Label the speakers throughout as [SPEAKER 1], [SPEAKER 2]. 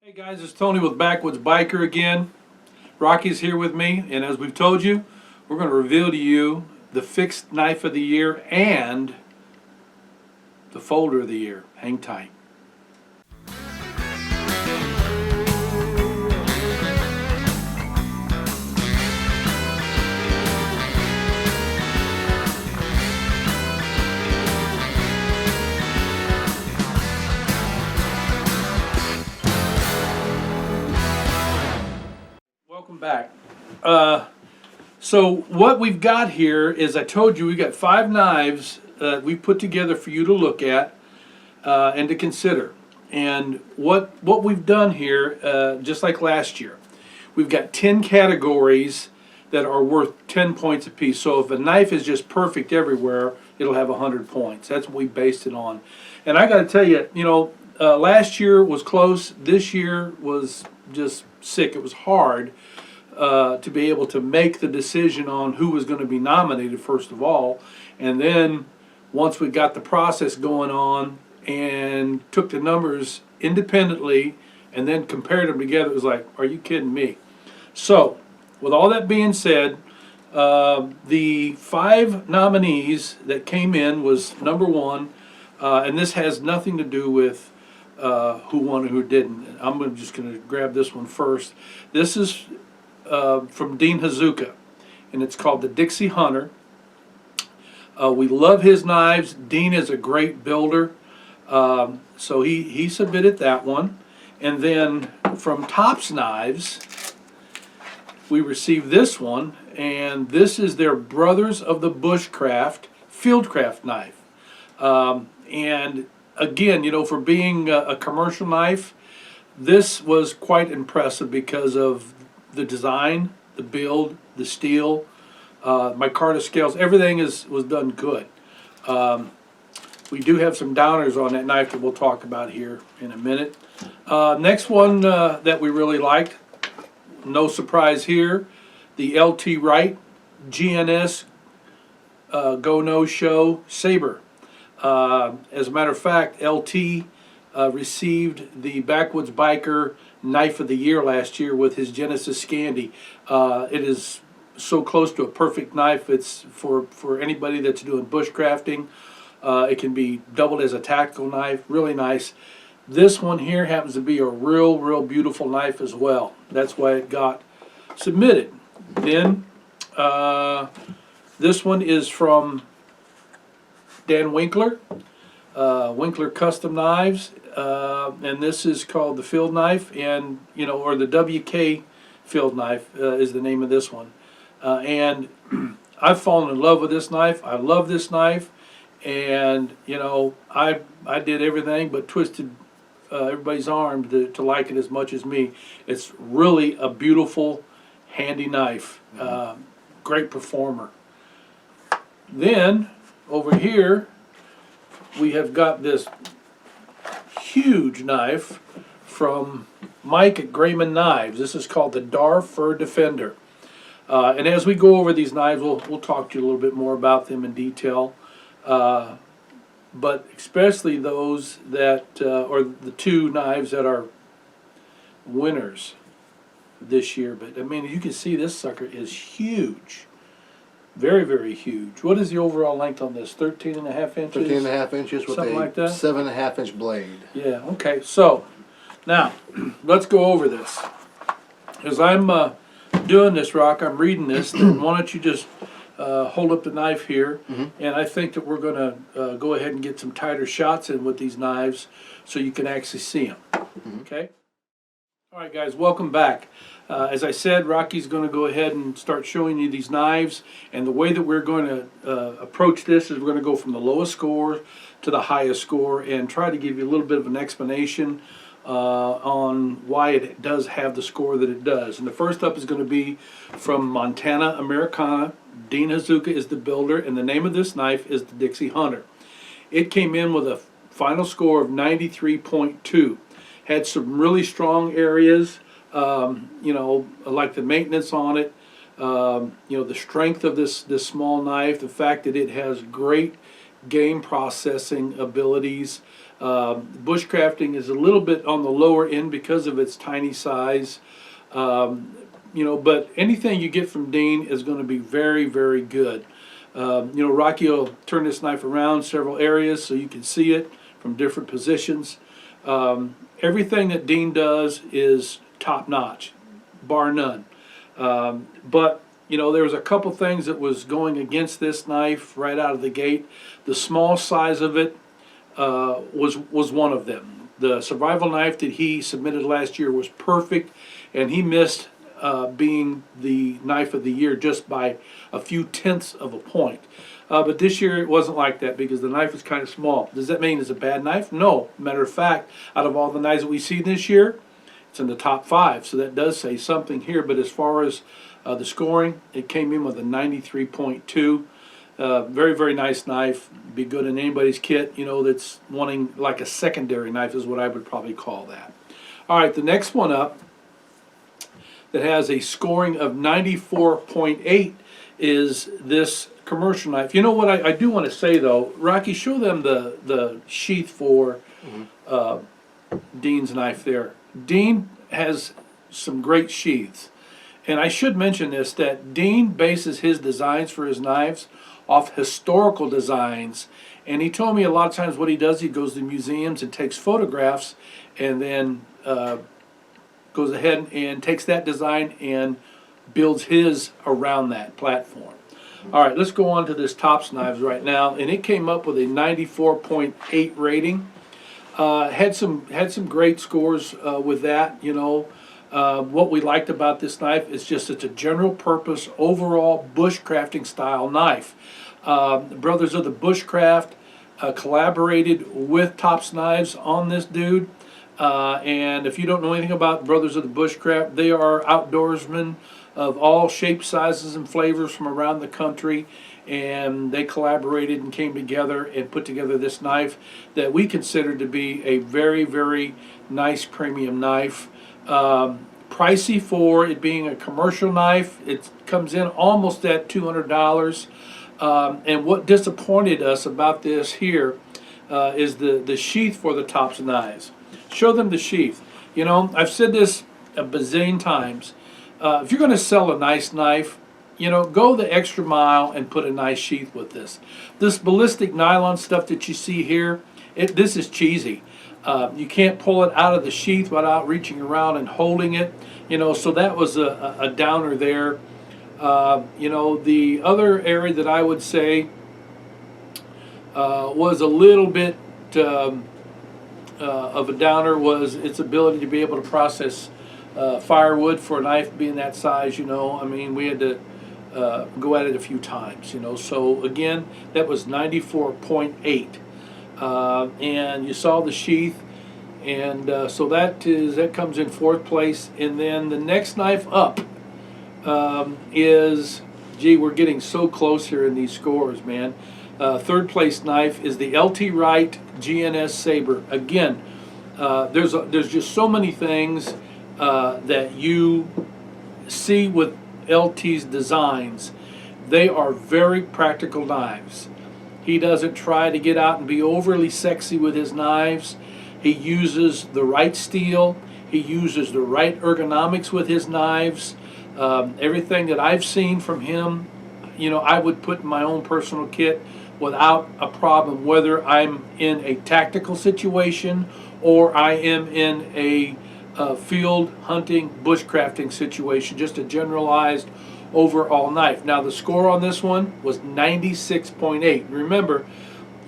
[SPEAKER 1] Hey guys, it's Tony with Backwoods Biker again. Rocky's here with me, and as we've told you, we're going to reveal to you the fixed knife of the year and the folder of the year. Hang tight. Welcome back. So what we've got here is, I told you, we got 5 knives that we put together for you to look at and to consider. And what we've done here, just like last year, we've got 10 categories that are worth 10 points apiece. So if a knife is just perfect everywhere, it'll have 100 points. That's what we based it on. And I got to tell you, last year was close. This year was just sick. It was hard to be able to make the decision on who was going to be nominated, first of all. And then once we got the process going on and took the numbers independently and then compared them together, it was like, are you kidding me? So with all that being said, the 5 nominees that came in was number 1, and this has nothing to do with who won and who didn't. I'm just going to grab this one first. This is from Dean Hazuka, and it's called the Dixie Hunter. We love his knives. Dean is a great builder, so he submitted that one. And then from Tops Knives, we received this one, and this is their Brothers of the Bushcraft Fieldcraft knife. And again, for being a commercial knife, this was quite impressive because of the design, the build, the steel, micarta scales, everything was done good. We do have some downers on that knife that we'll talk about here in a minute. Next one that we really liked, no surprise here, the LT Wright GNS Go No Show Saber. As a matter of fact, LT received the Backwoods Biker Knife of the Year last year with his Genesis Scandi. It is so close to a perfect knife. It's for anybody that's doing bushcrafting. It can be doubled as a tactical knife. Really nice. This one here happens to be a real beautiful knife as well. That's why it got submitted. Then this one is from Dan Winkler, Winkler Custom Knives, and this is called the Field Knife, and or the WK Field Knife is the name of this one. And I've fallen in love with this knife. I love this knife, and I did everything but twisted everybody's arm to like it as much as me. It's really a beautiful, handy knife. Great performer. Then over here we have got this huge knife from Mike at Grayman Knives. This is called the Darfur Defender. And as we go over these knives, we'll talk to you a little bit more about them in detail. But especially those that, or the 2 knives that are winners this year. But I mean, you can see this sucker is huge. Very huge. What is the overall length on this? 13.5 inches?
[SPEAKER 2] 13.5 inches with
[SPEAKER 1] something
[SPEAKER 2] a
[SPEAKER 1] like that?
[SPEAKER 2] 7.5-inch blade.
[SPEAKER 1] Yeah, okay. So, now, let's go over this. As I'm doing this, Rock, I'm reading this, then why don't you just hold up the knife here, and I think that we're going to go ahead and get some tighter shots in with these knives so you can actually see them. Okay? All right, guys, welcome back. As I said, Rocky's going to go ahead and start showing you these knives, and the way that we're going to approach this is we're going to go from the lowest score to the highest score and try to give you a little bit of an explanation on why it does have the score that it does. And the first up is going to be from Montana Americana. Dean Hazuka is the builder, and the name of this knife is the Dixie Hunter. It came in with a final score of 93.2. Had some really strong areas, like the maintenance on it, the strength of this small knife, the fact that it has great game processing abilities. Bushcrafting is a little bit on the lower end because of its tiny size. But anything you get from Dean is going to be very, very good. Rocky will turn this knife around several areas so you can see it from different positions. Everything that Dean does is top notch, bar none. But there was a couple things that was going against this knife right out of the gate. The small size of it was one of them. The survival knife that he submitted last year was perfect, and he missed being the knife of the year just by a few tenths of a point. But this year it wasn't like that because the knife is kind of small. Does that mean it's a bad knife? No. Matter of fact, out of all the knives that we see this year, it's in the top 5. So that does say something here. But as far as the scoring, it came in with a 93.2. Very, very nice knife. Be good in anybody's kit, that's wanting like a secondary knife is what I would probably call that. All right, the next one up that has a scoring of 94.8 is this commercial knife. You know what I do want to say though, Rocky, show them the sheath for Dean's knife there. Dean has some great sheaths. And I should mention this, that Dean bases his designs for his knives off historical designs. And he told me a lot of times what he does, he goes to museums and takes photographs and then goes ahead and takes that design and builds his around that platform. All right, let's go on to this Tops Knives right now. And it came up with a 94.8 rating. Had some great scores with that, What we liked about this knife is just it's a general purpose, overall bushcrafting style knife. Brothers of the Bushcraft collaborated with Tops Knives on this dude. And if you don't know anything about Brothers of the Bushcraft, they are outdoorsmen of all shapes, sizes, and flavors from around the country. And they collaborated and came together and put together this knife that we consider to be a very, very nice premium knife. Pricey for it being a commercial knife. It comes in almost at $200. And what disappointed us about this here is the sheath for the Tops Knives. Show them the sheath. I've said this a bazillion times. If you're going to sell a nice knife, go the extra mile and put a nice sheath with this. This ballistic nylon stuff that you see here, this is cheesy. You can't pull it out of the sheath without reaching around and holding it. So that was a downer there. The other area that I would say was a little bit of a downer was its ability to be able to process firewood for a knife being that size. We had to go at it a few times. So again, that was 94.8. And you saw the sheath, and so that comes in 4th place. And then the next knife up is, we're getting so close here in these scores, man. 3rd place knife is the LT Wright GNS Saber. Again, there's just so many things that you see with LT's designs. They are very practical knives. He doesn't try to get out and be overly sexy with his knives. He uses the right steel. He uses the right ergonomics with his knives. Everything that I've seen from him, I would put in my own personal kit without a problem, whether I'm in a tactical situation or I am in a field hunting, bushcrafting situation, just a generalized overall knife. Now the score on this one was 96.8. Remember,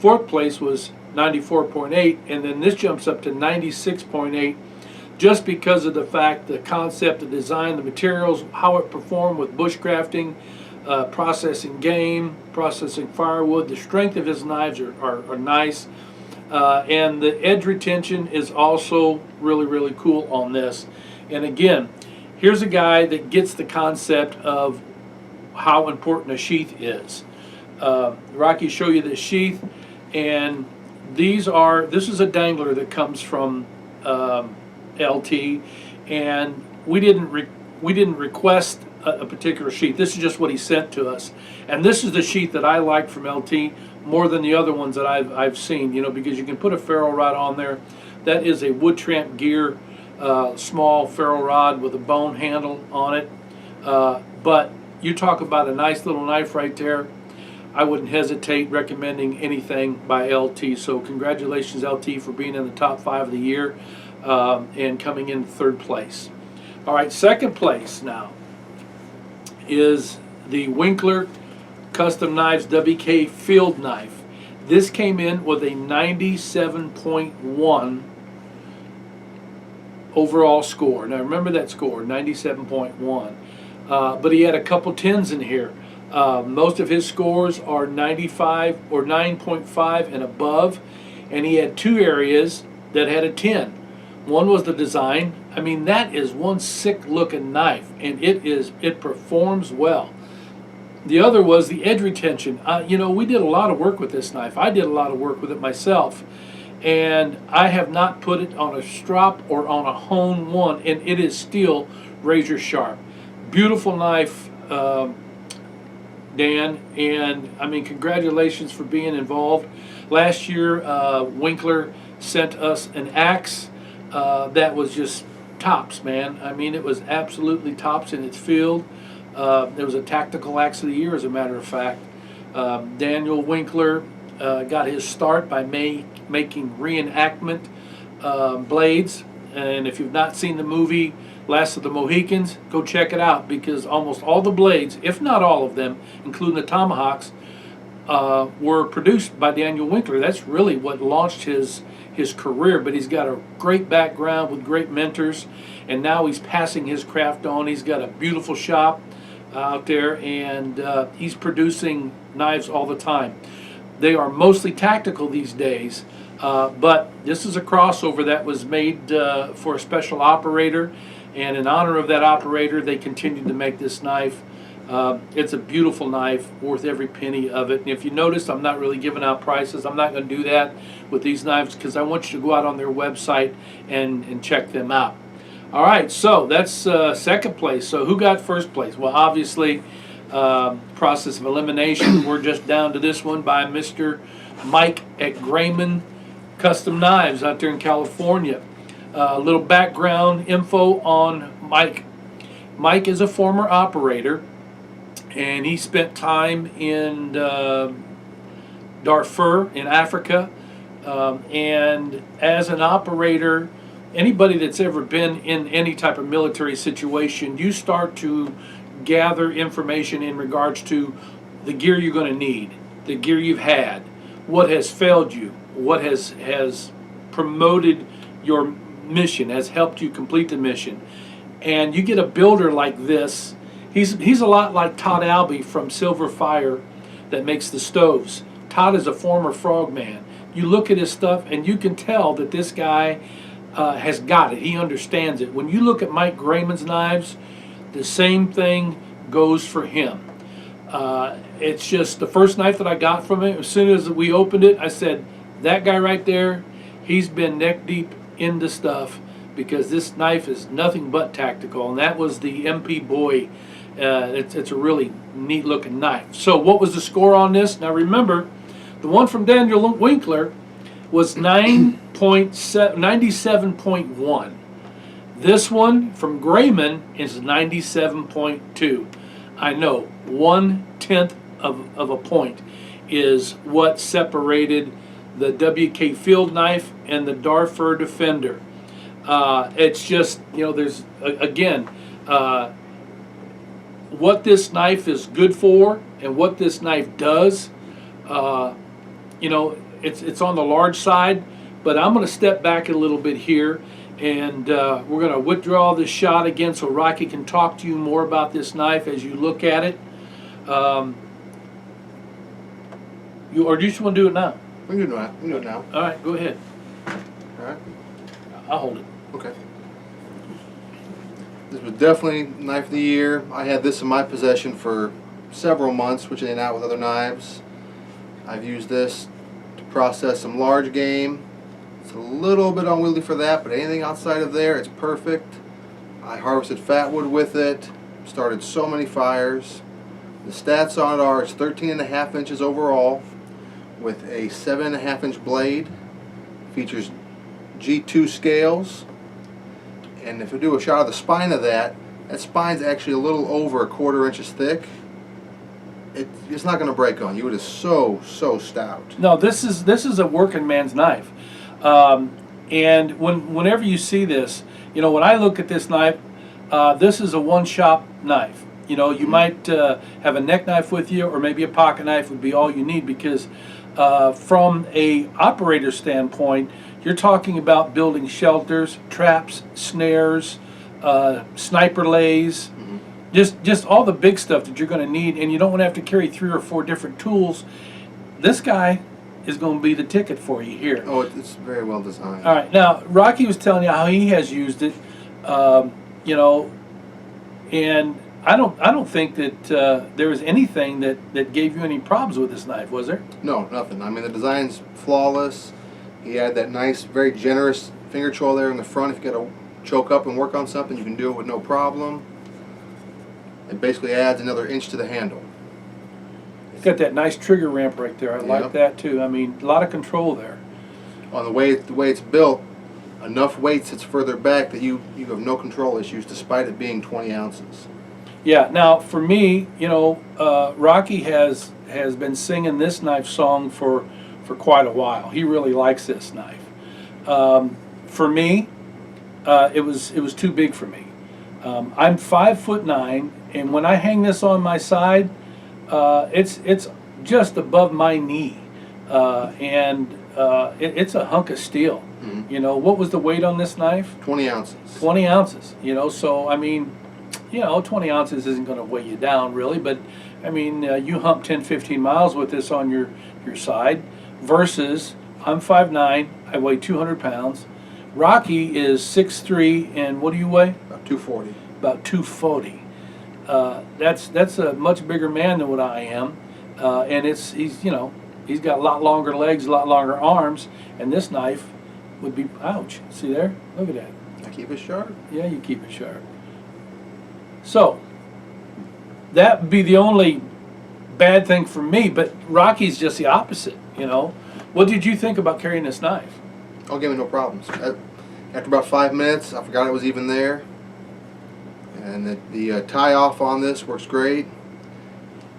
[SPEAKER 1] 4th place was 94.8, and then this jumps up to 96.8 just because of the fact, the concept, the design, the materials, how it performed with bushcrafting, processing game, processing firewood. The strength of his knives are nice. And the edge retention is also really, really cool on this. And again, here's a guy that gets the concept of how important a sheath is. Rocky show you the sheath, and this is a dangler that comes from LT, and we didn't request a particular sheath. This is just what he sent to us, and this is the sheath that I like from LT more than the other ones that I've seen, you know, because you can put a ferro rod on there. That is a wood tramp gear, small ferro rod with a bone handle on it. But you talk about a nice little knife right there. I wouldn't hesitate recommending anything by LT. So congratulations, LT, for being in the top 5 of the year and coming in 3rd place. All right, 2nd place now is the Winkler Custom Knives WK Field Knife. This came in with a 97.1 overall score. Now remember that score, 97.1. But he had a couple 10s in here. Most of his scores are 95 or 9.5 and above, and he had 2 areas that had a 10. One was the design. I mean, that is one sick looking knife, and it performs well. The other was the edge retention. You know, we did a lot of work with this knife. I did a lot of work with it myself, and I have not put it on a strop or on a hone one, and it is still razor sharp. Beautiful knife, Dan, and I mean, congratulations for being involved. Last year, Winkler sent us an axe that was just tops, man. I mean, it was absolutely tops in its field. There was a tactical axe of the year, as a matter of fact. Daniel Winkler got his start by making reenactment blades, and if you've not seen the movie Last of the Mohicans, go check it out, because almost all the blades, if not all of them, including the tomahawks, were produced by Daniel Winkler. That's really what launched his career, but he's got a great background with great mentors, and now he's passing his craft on. He's got a beautiful shop out there, and he's producing knives all the time. They are mostly tactical these days, but this is a crossover that was made for a special operator, and in honor of that operator, they continued to make this knife. It's a beautiful knife, worth every penny of it. And if you notice, I'm not really giving out prices. I'm not going to do that with these knives, because I want you to go out on their website and check them out. All right, so that's 2nd place. So who got 1st place? Well, obviously, process of elimination. We're just down to this one by Mr. Mike at Grayman Custom Knives out there in California. A little background info on Mike. Mike is a former operator, and he spent time in Darfur in Africa, and as an operator, anybody that's ever been in any type of military situation, you start to gather information in regards to the gear you're going to need, the gear you've had, what has failed you, what has promoted your mission, has helped you complete the mission. And you get a builder like this. He's a lot like Todd Albee from Silver Fire that makes the stoves. Todd is a former frogman. You look at his stuff and you can tell that this guy has got it. He understands it. When you look at Mike Grayman's knives, the same thing goes for him. It's just the first knife that I got from him. As soon as we opened it, I said, that guy right there, he's been neck deep into stuff, because this knife is nothing but tactical, and that was the MP Boy. It's a really neat looking knife. So what was the score on this? Now remember, the one from Daniel Winkler was 97.1. This one from Greymon is 97.2. I know, 1/10 of a point is what separated the WK Field Knife and the Darfur Defender. It's just, you know, there's, again, what this knife is good for and what this knife does, you know, it's on the large side, but I'm going to step back a little bit here, and we're going to withdraw this shot again so Rocky can talk to you more about this knife as you look at it. Or do you just want to do it now?
[SPEAKER 2] We can do it now.
[SPEAKER 1] All right, go ahead.
[SPEAKER 2] All right.
[SPEAKER 1] I'll hold it.
[SPEAKER 2] Okay. This was definitely knife of the year. I had this in my possession for several months, switching it out with other knives. I've used this to process some large game. It's a little bit unwieldy for that, but anything outside of there, it's perfect. I harvested fatwood with it, started so many fires. The stats on it are it's 13.5 inches overall, with a 7.5-inch blade. Features G2 scales. And if we do a shot of the spine of that, that spine's actually a little over 1/4 inches thick. It's not going to break on you. It is so stout.
[SPEAKER 1] No, this is a working man's knife. And whenever you see this, you know, when I look at this knife, this is a one-shop knife. You know, you might have a neck knife with you, or maybe a pocket knife would be all you need, because from a operator standpoint, you're talking about building shelters, traps, snares, sniper lays, just all the big stuff that you're going to need, and you don't want to have to carry 3 or 4 different tools. This guy is going to be the ticket for you here.
[SPEAKER 2] Oh, it's very well designed.
[SPEAKER 1] All right, now Rocky was telling you how he has used it, you know, and I don't think that there was anything that gave you any problems with this knife, was there?
[SPEAKER 2] No, nothing. I mean, the design's flawless. He had that nice, very generous finger choil there in the front. If you got to choke up and work on something, you can do it with no problem. It basically adds another inch to the handle.
[SPEAKER 1] It's got that nice trigger ramp right there. I like that too. I mean, a lot of control there.
[SPEAKER 2] On the way it's built, enough weight sits further back that you have no control issues, despite it being 20 ounces.
[SPEAKER 1] Yeah. Now, for me, you know, Rocky has been singing this knife song for quite a while. He really likes this knife. For me, it was too big for me. I'm 5'9", and when I hang this on my side, it's just above my knee, and it's a hunk of steel. You know, what was the weight on this knife?
[SPEAKER 2] 20 ounces.
[SPEAKER 1] 20 ounces. You know, so I mean, you know, 20 ounces isn't going to weigh you down really, but I mean, you hump 10-15 miles with this on your side, versus I'm 5'9", I weigh 200 pounds. Rocky is 6'3", and what do you weigh?
[SPEAKER 2] About 240.
[SPEAKER 1] About 240. That's a much bigger man than what I am, and he's you know, he's got a lot longer legs, a lot longer arms, and this knife would be, ouch, see there? Look at that.
[SPEAKER 2] I keep it sharp.
[SPEAKER 1] Yeah, you keep it sharp. So that would be the only bad thing for me, but Rocky's just the opposite, you know. What did you think about carrying this knife?
[SPEAKER 2] Oh, gave me no problems. After about 5 minutes, I forgot it was even there. And the tie off on this works great.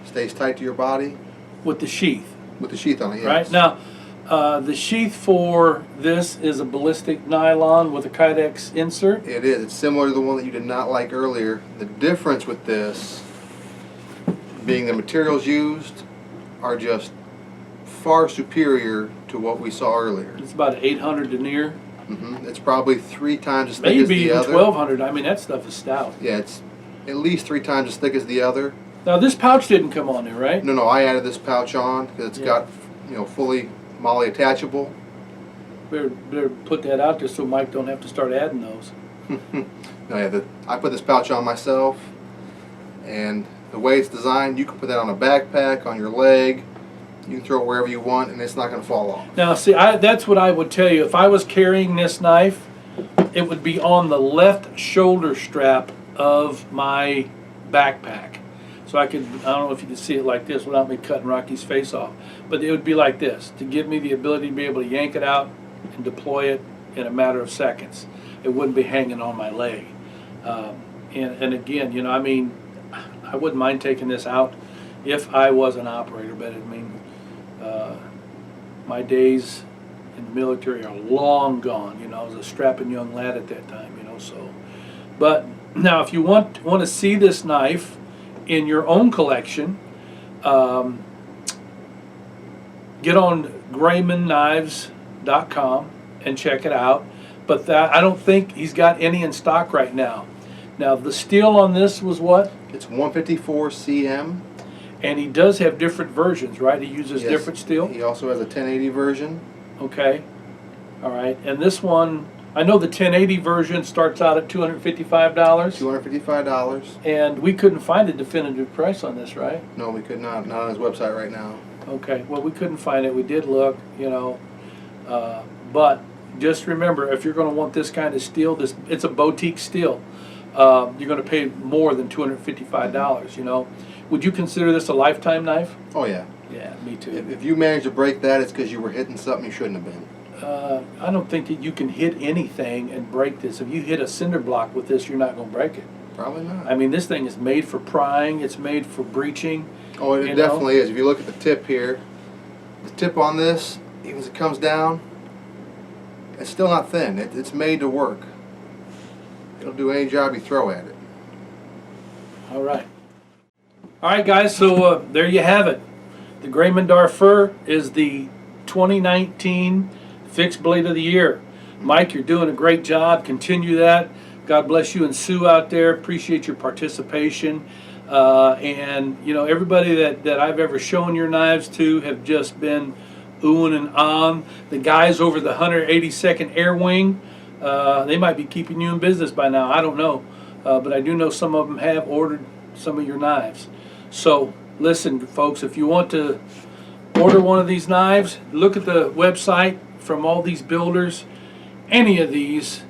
[SPEAKER 2] Stays tight to your body.
[SPEAKER 1] With the sheath.
[SPEAKER 2] With the sheath on it, yes.
[SPEAKER 1] Right? Now, the sheath for this is a ballistic nylon with a Kydex insert.
[SPEAKER 2] It is. It's similar to the one that you did not like earlier. The difference with this being the materials used are just far superior to what we saw earlier.
[SPEAKER 1] It's about 800 denier.
[SPEAKER 2] It's probably 3 times as thick as
[SPEAKER 1] Maybe
[SPEAKER 2] the
[SPEAKER 1] even
[SPEAKER 2] other.
[SPEAKER 1] 1200. I mean, that stuff is stout.
[SPEAKER 2] Yeah, it's at least 3 times as thick as the other.
[SPEAKER 1] Now, this pouch didn't come on there, right?
[SPEAKER 2] No, I added this pouch on because it's got, you know, fully MOLLE attachable.
[SPEAKER 1] Better put that out there so Mike don't have to start adding those.
[SPEAKER 2] No, yeah, I put this pouch on myself, and the way it's designed, you can put that on a backpack, on your leg. You can throw it wherever you want, and it's not going to fall off.
[SPEAKER 1] Now, see, that's what I would tell you. If I was carrying this knife, it would be on the left shoulder strap of my backpack. So I don't know if you can see it like this without me cutting Rocky's face off, but it would be like this to give me the ability to be able to yank it out and deploy it in a matter of seconds. It wouldn't be hanging on my leg. And again, you know, I mean, I wouldn't mind taking this out if I was an operator, but I mean, my days in the military are long gone. You know, I was a strapping young lad at that time, you know, so. But now, if you want to see this knife in your own collection, get on GraymanKnives.com and check it out. But I don't think he's got any in stock right now. Now, the steel on this was what?
[SPEAKER 2] It's 154 cm.
[SPEAKER 1] And he does have different versions, right? He uses different steel?
[SPEAKER 2] He also has a 1080 version.
[SPEAKER 1] Okay. All right. And this one, I know the 1080 version starts out at $255.
[SPEAKER 2] $255.
[SPEAKER 1] And we couldn't find a definitive price on this, right?
[SPEAKER 2] No, we could not. Not on his website right now.
[SPEAKER 1] Okay. Well, we couldn't find it. We did look, you know. But just remember, if you're going to want this kind of steel, it's a boutique steel. You're going to pay more than $255, you know. Would you consider this a lifetime knife?
[SPEAKER 2] Oh, yeah.
[SPEAKER 1] Yeah, me too.
[SPEAKER 2] If you manage to break that, it's because you were hitting something you shouldn't have been.
[SPEAKER 1] I don't think that you can hit anything and break this. If you hit a cinder block with this, you're not going to break it.
[SPEAKER 2] Probably not.
[SPEAKER 1] I mean, this thing is made for prying. It's made for breaching.
[SPEAKER 2] Oh, it definitely is. If you look at the tip here, the tip on this, even as it comes down, it's still not thin. It's made to work. It'll do any job you throw at it.
[SPEAKER 1] All right. All right, guys, so there you have it. The Grayman Darfur is the 2019 Fixed Blade of the Year. Mike, you're doing a great job. Continue that. God bless you and Sue out there. Appreciate your participation. And, you know, everybody that I've ever shown your knives to have just been oohing and ahhing. The guys over the 182nd Air Wing, they might be keeping you in business by now. I don't know. But I do know some of them have ordered some of your knives. So, listen, folks, if you want to order one of these knives, look at the website from all these builders. Any of these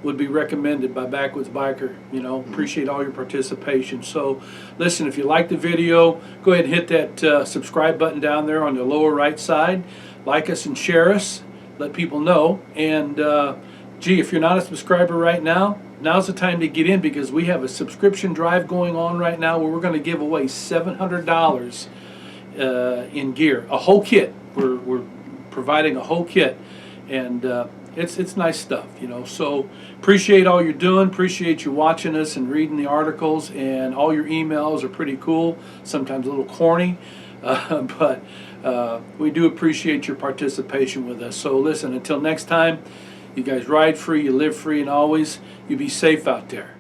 [SPEAKER 1] would be recommended by Backwoods Biker. You know, appreciate all your participation. So listen, if you like the video, go ahead and hit that subscribe button down there on the lower right side. Like us and share us. Let people know. And gee, if you're not a subscriber right now, now's the time to get in, because we have a subscription drive going on right now where we're going to give away $700 in gear, a whole kit. We're providing a whole kit, and it's nice stuff, you know. So appreciate all you're doing. Appreciate you watching us and reading the articles, and all your emails are pretty cool. Sometimes a little corny, but we do appreciate your participation with us. So listen, until next time, you guys ride free, you live free, and always you be safe out there.